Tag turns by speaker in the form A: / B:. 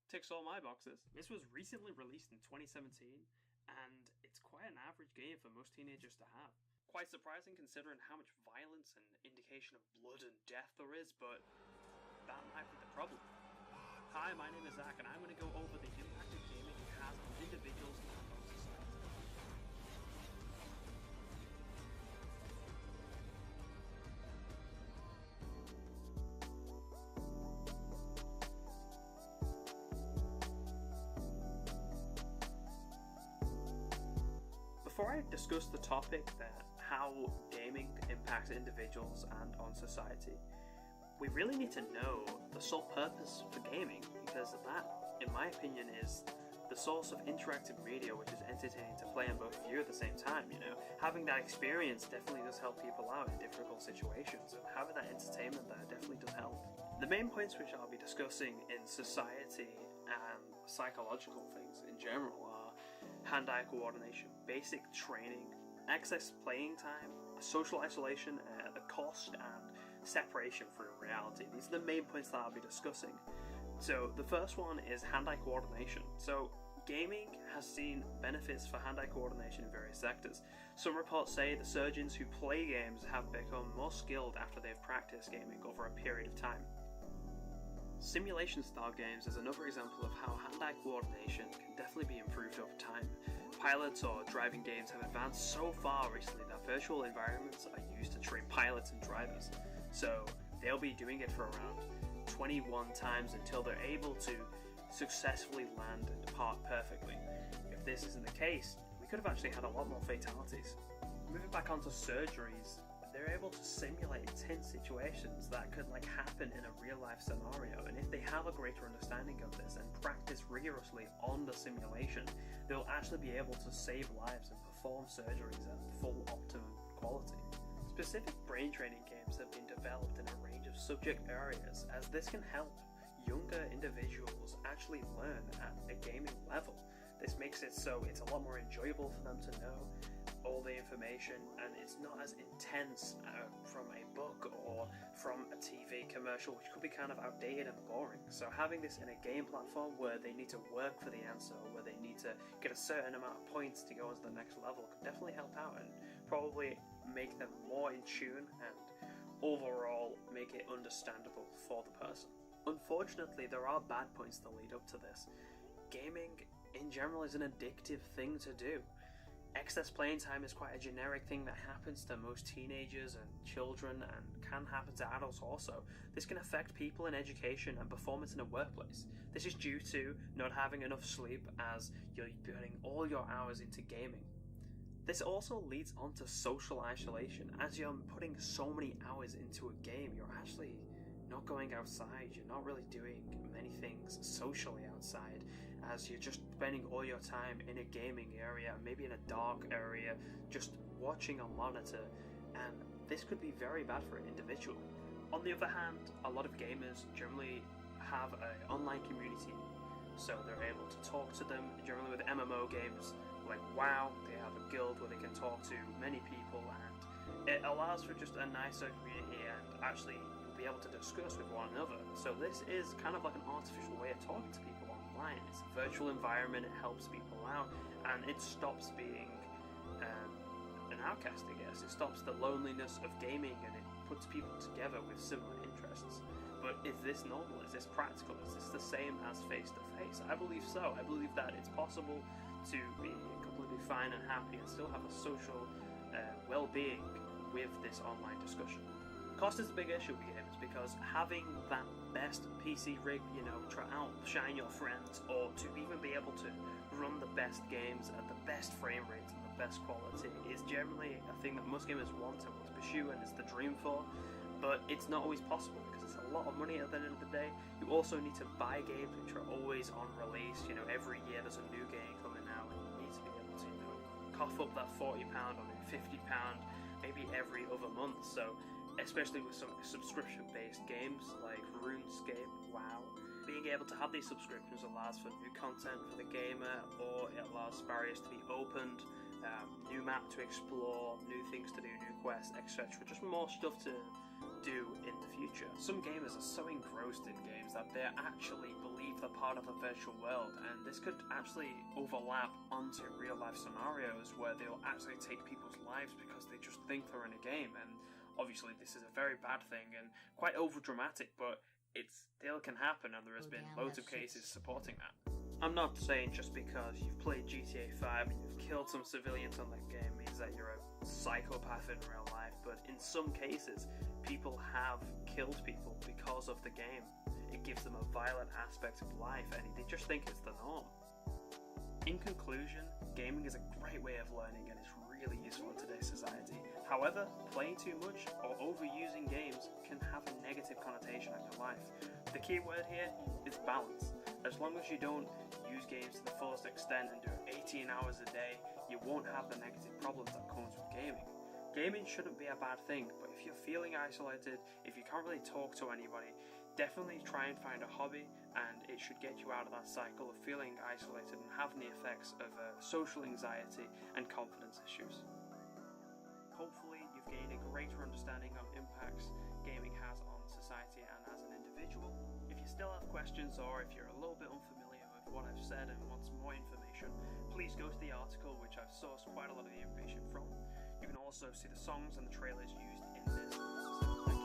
A: Ticks all my boxes. This was recently released in 2017, and it's quite an average game for most teenagers to have. Quite surprising considering how much violence and indication of blood and death there is, but that might be the problem. Hi, my name is Zach, and I'm going to go over the impact of gaming has on individuals and on society. Before I discuss the topic that how gaming impacts individuals and on society, we really need to know the sole purpose for gaming, because that, in my opinion, is the source of interactive media which is entertaining to play and both view at the same time. Having that experience definitely does help people out in difficult situations, and having that entertainment there definitely does help. The main points which I'll be discussing in society and psychological things in general are hand-eye coordination, basic training, excess playing time, social isolation, the cost, and separation from reality. These are the main points that I'll be discussing. So the first one is hand-eye coordination. So gaming has seen benefits for hand-eye coordination in various sectors. Some reports say the surgeons who play games have become more skilled after they've practiced gaming over a period of time. Simulation-style games is another example of how hand-eye coordination can definitely be improved over time. Pilots or driving games have advanced so far recently that virtual environments are used to train pilots and drivers. So they'll be doing it for around 21 times until they're able to successfully land and depart perfectly. If this isn't the case, we could have actually had a lot more fatalities. Moving back onto surgeries, they're able to simulate intense situations that could happen in a real life scenario, and if they have a greater understanding of this and practice rigorously on the simulation, they'll actually be able to save lives and perform surgeries at full optimum quality. Specific brain training games have been developed in a range of subject areas, as this can help younger individuals actually learn at a gaming level. This makes it so it's a lot more enjoyable for them to know all the information, and it's not as intense from a book or from a TV commercial, which could be kind of outdated and boring. So having this in a game platform where they need to work for the answer, where they need to get a certain amount of points to go on to the next level, could definitely help out and probably make them more in tune and overall make it understandable for the person. Unfortunately, there are bad points that lead up to this. Gaming in general is an addictive thing to do. Excess playing time is quite a generic thing that happens to most teenagers and children, and can happen to adults also. This can affect people in education and performance in a workplace. This is due to not having enough sleep, as you're putting all your hours into gaming. This also leads on to social isolation. As you're putting so many hours into a game, you're actually not going outside, you're not really doing many things socially outside, as you're just spending all your time in a gaming area, maybe in a dark area, just watching a monitor, and this could be very bad for an individual. On the other hand, a lot of gamers generally have an online community, so they're able to talk to them. Generally with MMO games like WoW, they have a guild where they can talk to many people, and it allows for just a nicer community and actually be able to discuss with one another. So this is kind of like an artificial way of talking to people online. It's a virtual environment, it helps people out, and it stops being an outcast, I guess. It stops the loneliness of gaming, and it puts people together with similar interests. But is this normal? Is this practical? Is this the same as face-to-face? I believe so. I believe that it's possible to be completely fine and happy and still have a social well-being with this online discussion. Cost is a big issue with games, because having that best PC rig, try outshine your friends, or to even be able to run the best games at the best frame rates and the best quality is generally a thing that most gamers want and want to pursue and is the dream for, but it's not always possible because it's a lot of money at the end of the day. You also need to buy games which are always on release. Every year there's a new game coming out, and you need to be able to, cough up that £40 or maybe £50 maybe every other month. So especially with some subscription-based games like RuneScape, WoW. Being able to have these subscriptions allows for new content for the gamer, or it allows barriers to be opened, new map to explore, new things to do, new quests, etc. Just more stuff to do in the future. Some gamers are so engrossed in games that they actually believe they're part of a virtual world, and this could actually overlap onto real life scenarios where they'll actually take people's lives because they just think they're in a game. And obviously this is a very bad thing and quite over dramatic, but it still can happen, and there has been loads of cases supporting that. I'm not saying just because you've played GTA 5 and you've killed some civilians on that game means that you're a psychopath in real life, but in some cases, people have killed people because of the game. It gives them a violent aspect of life, and they just think it's the norm. In conclusion, gaming is a great way of learning and it's really useful in today's society. However, playing too much or overusing games can have a negative connotation on your life. The key word here is balance. As long as you don't use games to the fullest extent and do 18 hours a day, you won't have the negative problems that comes with gaming. Gaming shouldn't be a bad thing, but if you're feeling isolated, if you can't really talk to anybody, definitely try and find a hobby, and it should get you out of that cycle of feeling isolated and having the effects of social anxiety and confidence issues. Hopefully you've gained a greater understanding of impacts gaming has on society and as an individual. If you still have questions, or if you're a little bit unfamiliar with what I've said and want some more information, please go to the article, which I've sourced quite a lot of the information from. You can also see the songs and the trailers used in this.